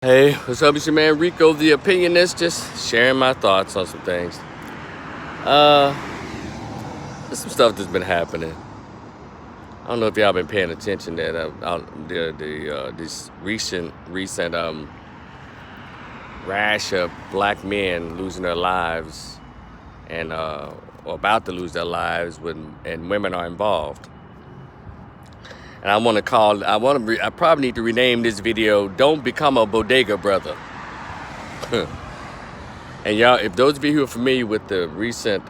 Hey, what's up? It's your man Rico, the Opinionist, just sharing my thoughts on some things. Uh, there's some stuff that's been happening. I don't know if y'all been paying attention that this recent rash of black men losing their lives and or about to lose their lives and women are involved. And I probably need to rename this video "Don't Become a Bodega Brother." And y'all, if those of you who are familiar with the recent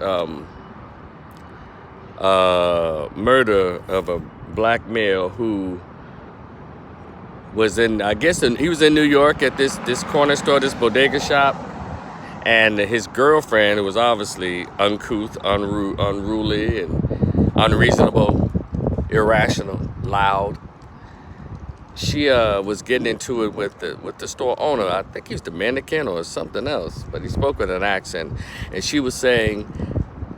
murder of a black male who was he was in New York at this corner store, this bodega shop, and his girlfriend, who was obviously uncouth, unruly, and unreasonable, irrational, loud. She was getting into it with the store owner. I think he was Dominican or something else, but he spoke with an accent. And she was saying,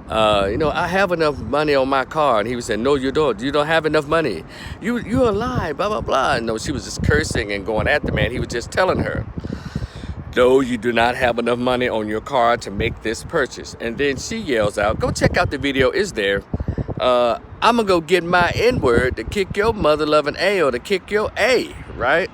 I have enough money on my card. And he was saying, no, you don't. You don't have enough money. You're a lie, blah, blah, blah. No, she was just cursing and going at the man. He was just telling her, no, you do not have enough money on your card to make this purchase. And then she yells out, go check out the video, it's there. I'm gonna go get my N-word to kick your mother-loving A or to kick your A, right?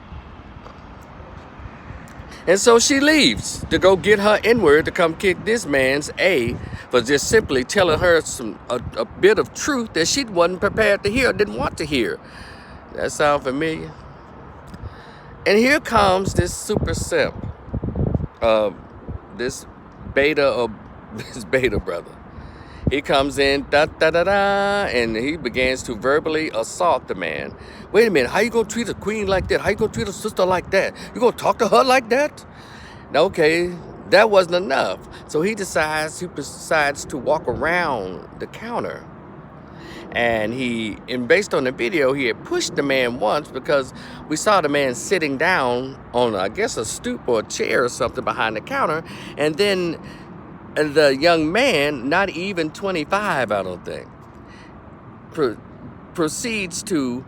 And so she leaves to go get her N-word to come kick this man's A for just simply telling her a bit of truth that she wasn't prepared to hear, didn't want to hear. That sound familiar? And here comes this super simp, this beta brother. He comes in, and he begins to verbally assault the man. Wait a minute, how you gonna treat a queen like that? How you gonna treat a sister like that? You gonna talk to her like that? Okay, that wasn't enough. So he decides to walk around the counter. And based on the video, he had pushed the man once because we saw the man sitting down on, I guess, a stoop or a chair or something behind the counter. And then the young man, not even 25, I don't think, proceeds to,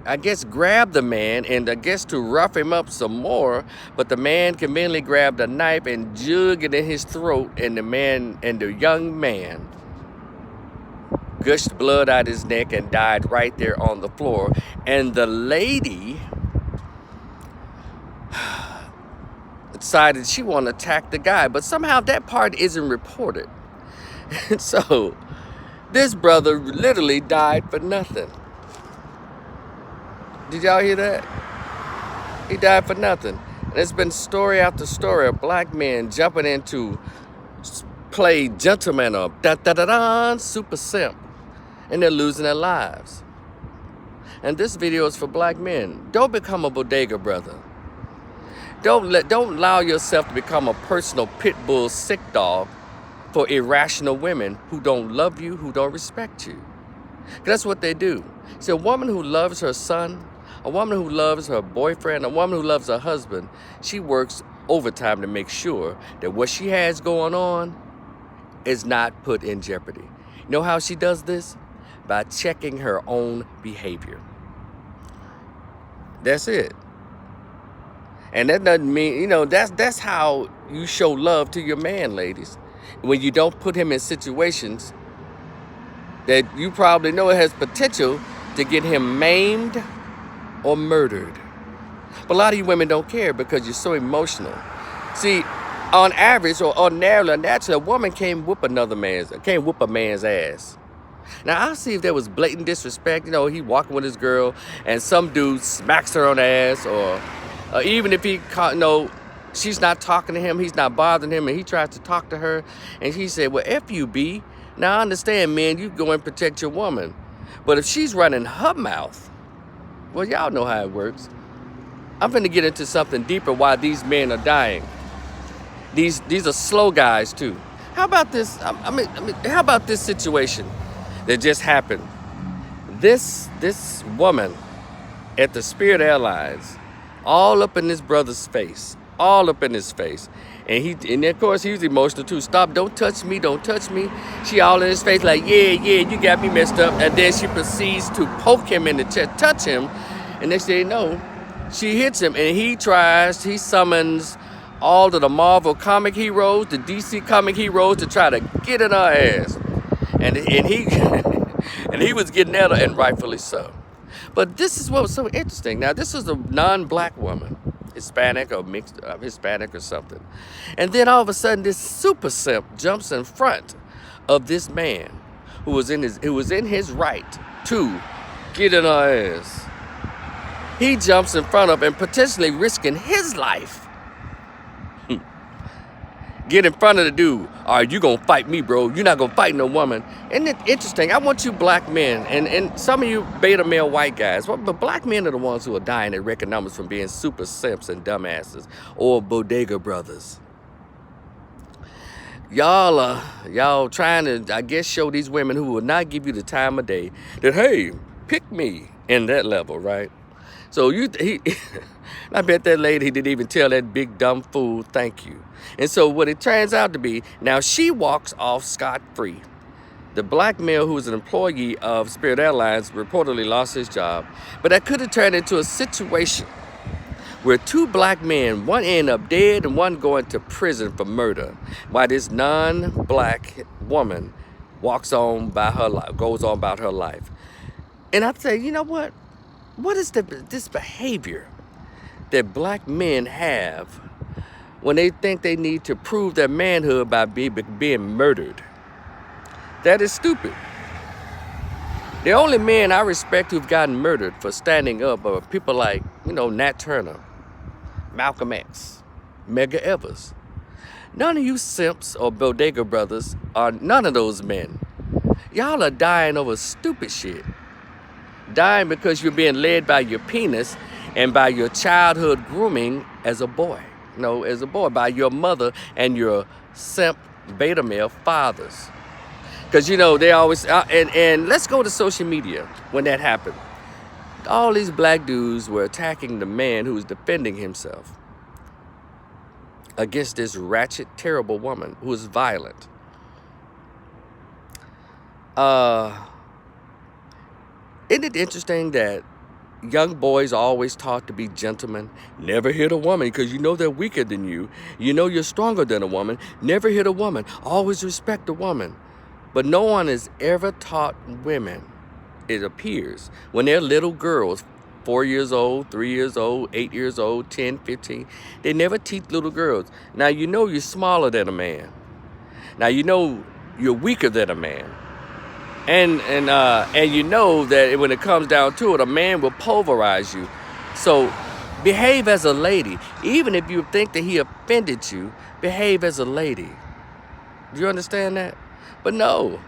I guess, grab the man and I guess to rough him up some more. But the man conveniently grabbed a knife and jug it in his throat, and the young man gushed blood out his neck and died right there on the floor. And the lady decided she wanted to attack the guy, but somehow that part isn't reported. And so this brother literally died for nothing. Did y'all hear that? He died for nothing. And there's been story after story of black men jumping in to play gentleman or super simp, and they're losing their lives. And this video is for black men. Don't become a bodega brother. Don't allow yourself to become a personal pit bull sick dog for irrational women who don't love you, who don't respect you. That's what they do. See, a woman who loves her son, a woman who loves her boyfriend, a woman who loves her husband, she works overtime to make sure that what she has going on is not put in jeopardy. You know how she does this? By checking her own behavior. That's it. And that doesn't mean, that's how you show love to your man, ladies. When you don't put him in situations that you probably know it has potential to get him maimed or murdered. But a lot of you women don't care because you're so emotional. See, on average or ordinarily, naturally, a woman can't whoop a man's ass. Now, I'll see if there was blatant disrespect. He walking with his girl and some dude smacks her on the ass, or even if she's not talking to him, he's not bothering him, and he tries to talk to her, and he said, well, F you, B. Now, I understand, man, you go and protect your woman. But if she's running her mouth, well, y'all know how it works. I'm finna get into something deeper why these men are dying. These are slow guys, too. How about this? How about this situation that just happened? This woman at the Spirit Airlines, all up in this brother's face, all up in his face. And of course, he was emotional too. Stop, don't touch me, don't touch me. She all in his face like, yeah, you got me messed up. And then she proceeds to poke him in the chest, touch him. And next thing you know, She hits him, and he summons all of the Marvel comic heroes, the DC comic heroes, to try to get in her ass. And he and he was getting at her, and rightfully so. But this is what was so interesting. Now, this is a non-black woman, Hispanic or mixed Hispanic or something. And then all of a sudden, this super simp jumps in front of this man who was in his right to get in her ass. He jumps in front of and potentially risking his life. Get in front of the dude. All right, you gonna fight me, bro. You're not gonna fight no woman. Isn't it interesting? I want you black men, and some of you beta male white guys, but black men are the ones who are dying at record numbers from being super simps and dumbasses or bodega brothers. Y'all trying to, I guess, show these women who will not give you the time of day that, hey, pick me in that level, right? So I bet that lady didn't even tell that big dumb fool thank you. And so what it turns out to be, now she walks off scot-free. The black male who was an employee of Spirit Airlines reportedly lost his job, but that could have turned into a situation where two black men, one end up dead and one going to prison for murder, while this non-black woman goes on about her life. And I'd say, you know what? What is this behavior that black men have when they think they need to prove their manhood by being murdered? That is stupid. The only men I respect who've gotten murdered for standing up are people like, Nat Turner, Malcolm X, Medgar Evers. None of you simps or bodega brothers are none of those men. Y'all are dying over stupid shit. Dying because you're being led by your penis and by your childhood grooming as a boy. By your mother and your simp beta male fathers. Because, they always, and let's go to social media when that happened. All these black dudes were attacking the man who was defending himself against this ratchet, terrible woman who was violent. Isn't it interesting that young boys are always taught to be gentlemen? Never hit a woman because they're weaker than you. You're stronger than a woman. Never hit a woman. Always respect a woman. But no one has ever taught women, it appears, when they're little girls, 4 years old, 3 years old, 8 years old, 10, 15, they never teach little girls. Now, you're smaller than a man. Now, you're weaker than a man. And you know that when it comes down to it, a man will pulverize you. So behave as a lady. Even if you think that he offended you, behave as a lady. Do you understand that? But no,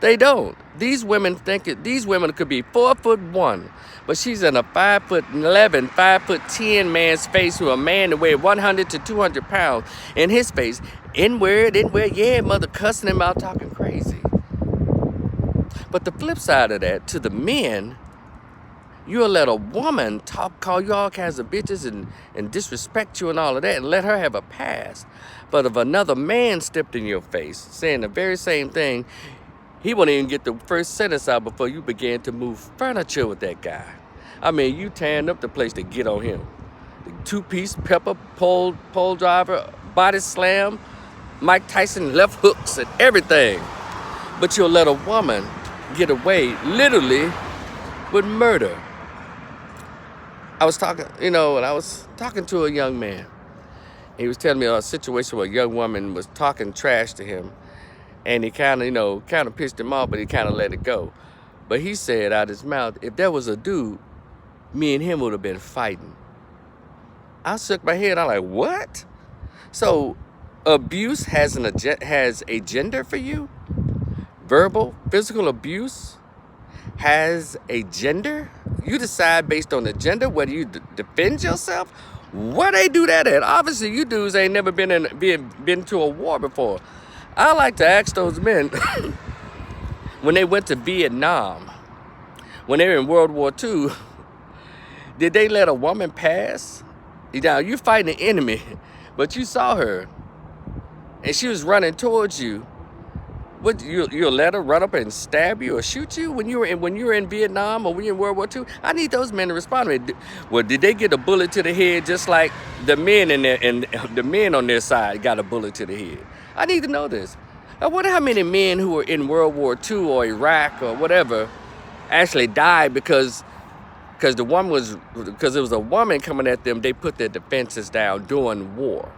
they don't. These women these women could be 4'1", but she's in a 5'11", 5'10" man's face who a man that weighed 100 to 200 pounds in his face. N-word, yeah, mother cussing him out, talking crazy. But the flip side of that, to the men, you'll let a woman call you all kinds of bitches and disrespect you and all of that and let her have a pass. But if another man stepped in your face saying the very same thing, he wouldn't even get the first sentence out before you began to move furniture with that guy. I mean, you tearing up the place to get on him. The two-piece pepper, pole driver, body slam, Mike Tyson left hooks and everything. But you'll let a woman get away literally with murder. I was talking to a young man. He was telling me a situation where a young woman was talking trash to him, and he kind of pissed him off, but he kind of let it go. But he said out his mouth, if there was a dude, me and him would have been fighting. I shook my head. I'm like, what? So abuse has a gender for you? Verbal, physical abuse has a gender? You decide based on the gender whether you defend yourself? Where they do that at? Obviously, you dudes ain't never been to a war before. I like to ask those men when they went to Vietnam, when they were in World War II, did they let a woman pass? Now, you're fighting the enemy, but you saw her, and she was running towards you. What you'll let her run up and stab you or shoot you when you were in Vietnam or when you were in World War II? I need those men to respond to me. Well, did they get a bullet to the head just like the men in there and the men on their side got a bullet to the head? I need to know this. I wonder how many men who were in World War II or Iraq or whatever actually died because it was a woman coming at them. They put their defenses down during war.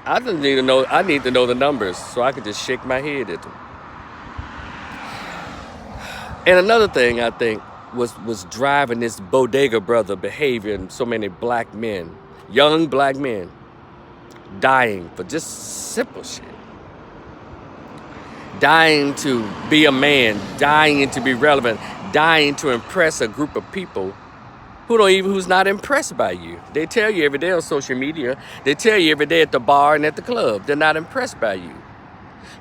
I need to know the numbers so I could just shake my head at them. And another thing I think was driving this bodega brother behavior in so many black men, young black men, dying for just simple shit. Dying to be a man, dying to be relevant, dying to impress a group of people who's not impressed by you. They tell you every day on social media, they tell you every day at the bar and at the club, they're not impressed by you.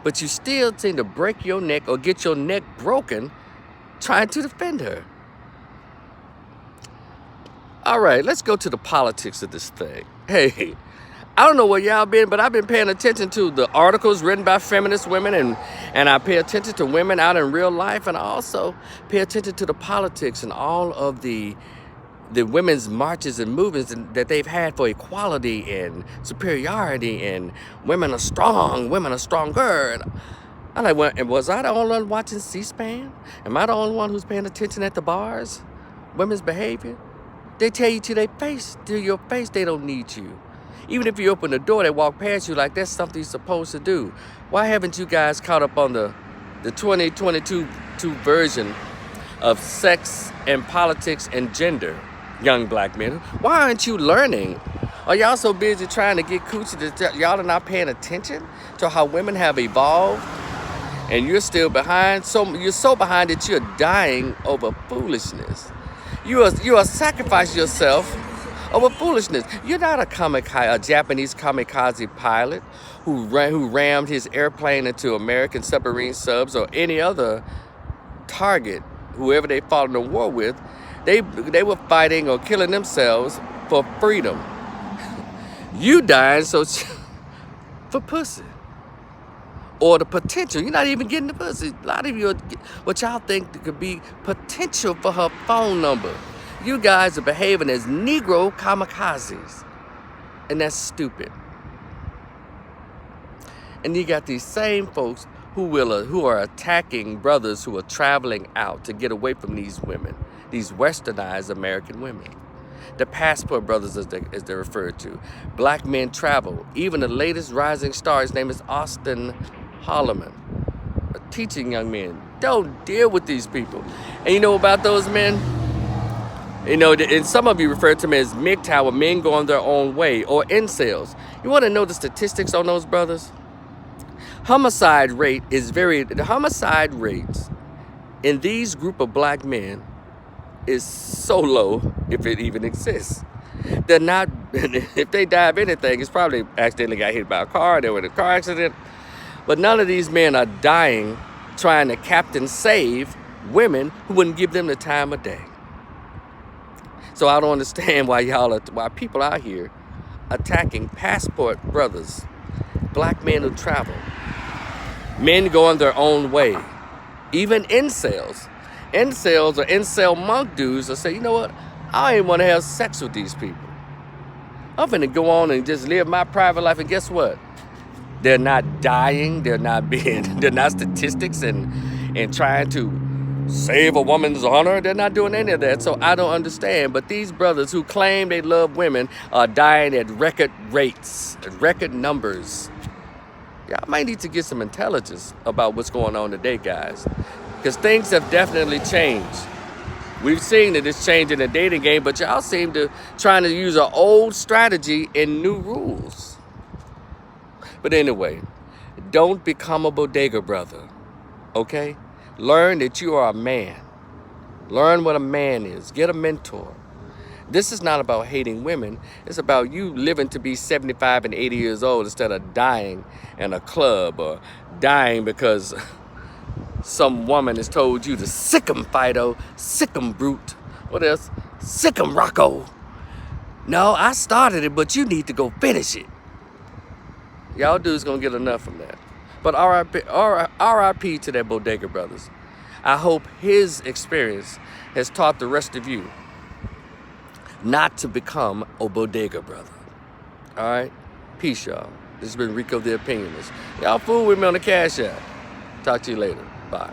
But you still seem to break your neck or get your neck broken trying to defend her. All right, let's go to the politics of this thing. Hey, I don't know where y'all been, but I've been paying attention to the articles written by feminist women, and I pay attention to women out in real life, and I also pay attention to the politics and all of the women's marches and movements that they've had for equality and superiority, and women are strong, women are stronger. And I'm like, well, was I the only one watching C-SPAN? Am I the only one who's paying attention at the bars? Women's behavior? They tell you to your face they don't need you. Even if you open the door, they walk past you like that's something you're supposed to do. Why haven't you guys caught up on the 2022 version of sex and politics and gender? Young black men, why aren't you learning? Are y'all so busy trying to get coochie that y'all are not paying attention to how women have evolved, and you're still behind? So you're so behind that you're dying over foolishness. You are sacrificing yourself over foolishness. You're not a Japanese kamikaze pilot who rammed his airplane into American submarine subs or any other target, whoever they fought in the war with. They were fighting or killing themselves for freedom. You dying for pussy. Or the potential. You're not even getting the pussy. A lot of you, what y'all think could be potential for her phone number. You guys are behaving as Negro kamikazes. And that's stupid. And you got these same folks who are attacking brothers who are traveling out to get away from these women. These westernized American women. The passport brothers, as they're referred to. Black men travel. Even the latest rising star, his name is Austin Holloman, teaching young men, don't deal with these people. And you know about those men? You know, and some of you refer to them as MGTOW, men going their own way, or incels. You want to know the statistics on those brothers? Homicide rates in these group of black men is so low, if it even exists. They're not, if they die of anything, it's probably accidentally got hit by a car, they were in a car accident. But none of these men are dying trying to captain save women who wouldn't give them the time of day. So I don't understand why people out here attacking passport brothers, black men who travel, men going their own way, even incels. Incels or incel monk dudes will say, you know what, I ain't want to have sex with these people. I'm finna go on and just live my private life, and guess what? They're not dying, they're not statistics and trying to save a woman's honor. They're not doing any of that, so I don't understand. But these brothers who claim they love women are dying at record rates, record numbers. Y'all might need to get some intelligence about what's going on today, guys. Because things have definitely changed. We've seen that it's changing the dating game, but y'all seem to trying to use an old strategy in new rules. But anyway, don't become a bodega brother, okay? Learn that you are a man. Learn what a man is. Get a mentor. This is not about hating women. It's about you living to be 75 and 80 years old instead of dying in a club or dying because some woman has told you to sick 'em, Fido, sick 'em, Brute. What else? Sick 'em, Rocco. No, I started it, but you need to go finish it. Y'all dudes gonna get enough from that. But RIP to that Bodega Brothers. I hope his experience has taught the rest of you not to become a Bodega Brother. All right? Peace, y'all. This has been Rico the Opinionist. Y'all fool with me on the Cash App. Talk to you later. Bye.